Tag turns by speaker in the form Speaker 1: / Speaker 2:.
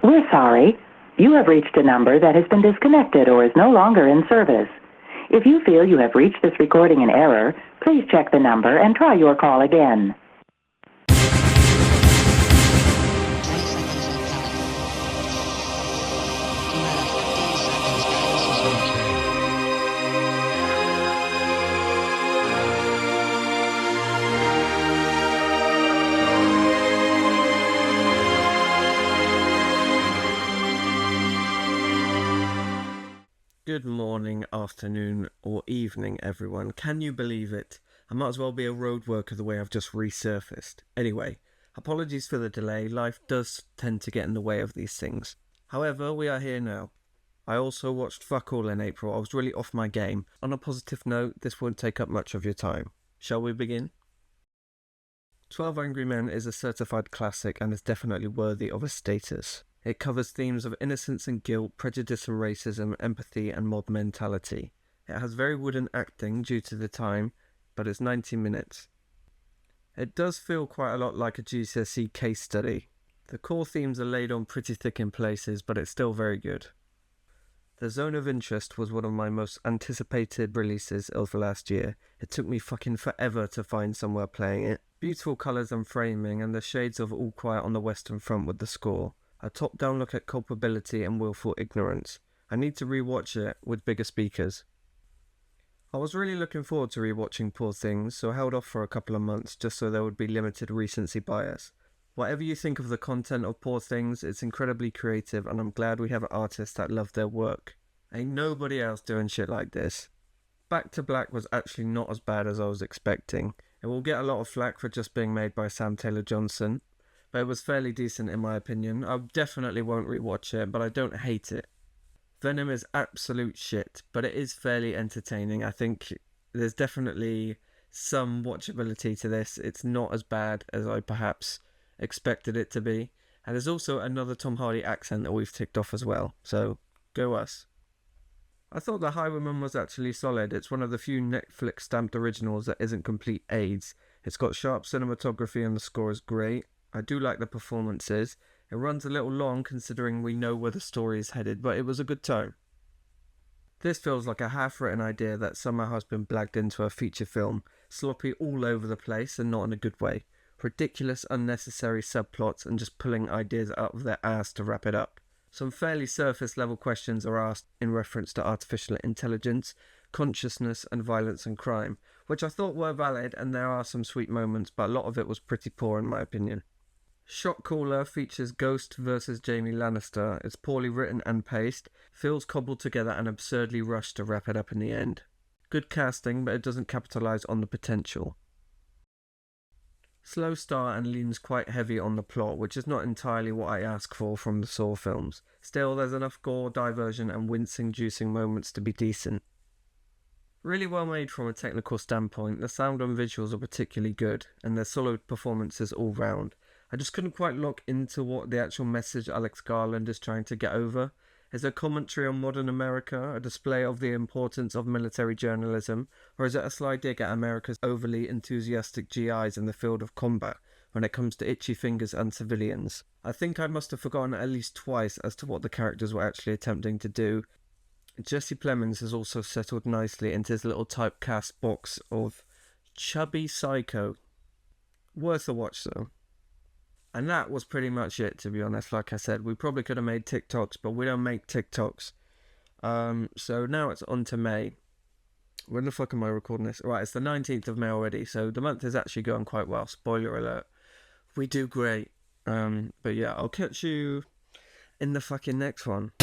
Speaker 1: We're sorry. You have reached a number that has been disconnected or is no longer in service. If you feel you have reached this recording in error, please check the number and try your call again.
Speaker 2: Good morning, afternoon, or evening, everyone. Can you believe it? I might as well be a road worker the way I've just resurfaced. Anyway, apologies for the delay. Life does tend to get in the way of these things. However, we are here now. I also watched fuck all in April. I was really off my game. On a positive note, this won't take up much of your time. Shall we begin? 12 Angry Men is a certified classic and is definitely worthy of a status. It covers themes of innocence and guilt, prejudice and racism, empathy and mob mentality. It has very wooden acting due to the time, but it's 90 minutes. It does feel quite a lot like a GCSE case study. The core themes are laid on pretty thick in places, but it's still very good. The Zone of Interest was one of my most anticipated releases of last year. It took me fucking forever to find somewhere playing it. Beautiful colours and framing, and the shades of All Quiet on the Western Front with the score. A top-down look at culpability and willful ignorance. I need to rewatch it with bigger speakers. I was really looking forward to rewatching Poor Things, so I held off for a couple of months just so there would be limited recency bias. Whatever you think of the content of Poor Things, it's incredibly creative and I'm glad we have artists that love their work. Ain't nobody else doing shit like this. Back to Black was actually not as bad as I was expecting. It will get a lot of flack for just being made by Sam Taylor Johnson, but it was fairly decent in my opinion. I definitely won't rewatch it, but I don't hate it. Venom is absolute shit, but it is fairly entertaining. I think there's definitely some watchability to this. It's not as bad as I perhaps expected it to be. And there's also another Tom Hardy accent that we've ticked off as well, so go us. I thought The Highwayman was actually solid. It's one of the few Netflix stamped originals that isn't complete AIDS. It's got sharp cinematography and the score is great. I do like the performances. It runs a little long considering we know where the story is headed, but it was a good time. This feels like a half-written idea that somehow has been blagged into a feature film, sloppy all over the place and not in a good way. Ridiculous, unnecessary subplots and just pulling ideas out of their ass to wrap it up. Some fairly surface-level questions are asked in reference to artificial intelligence, consciousness and violence and crime, which I thought were valid and there are some sweet moments, but a lot of it was pretty poor in my opinion. Shot Caller features Ghost vs Jamie Lannister. It's poorly written and paced, feels cobbled together and absurdly rushed to wrap it up in the end. Good casting, but it doesn't capitalise on the potential. Slow start and leans quite heavy on the plot, which is not entirely what I ask for from the Saw films. Still, there's enough gore, diversion and wincing-juicing moments to be decent. Really well made from a technical standpoint. The sound and visuals are particularly good, and there's solid performances all round. I just couldn't quite lock into what the actual message Alex Garland is trying to get over. Is it a commentary on modern America, a display of the importance of military journalism, or is it a sly dig at America's overly enthusiastic GIs in the field of combat when it comes to itchy fingers and civilians? I think I must have forgotten at least twice as to what the characters were actually attempting to do. Jesse Plemons has also settled nicely into his little typecast box of chubby psycho. Worth a watch though. And that was pretty much it, to be honest. Like I said, we probably could have made TikToks, but we don't make TikToks. So now it's on to May. When the fuck am I recording this? Right, it's the 19th of May already, so the month is actually going quite well. Spoiler alert. We do great. But yeah, I'll catch you in the fucking next one.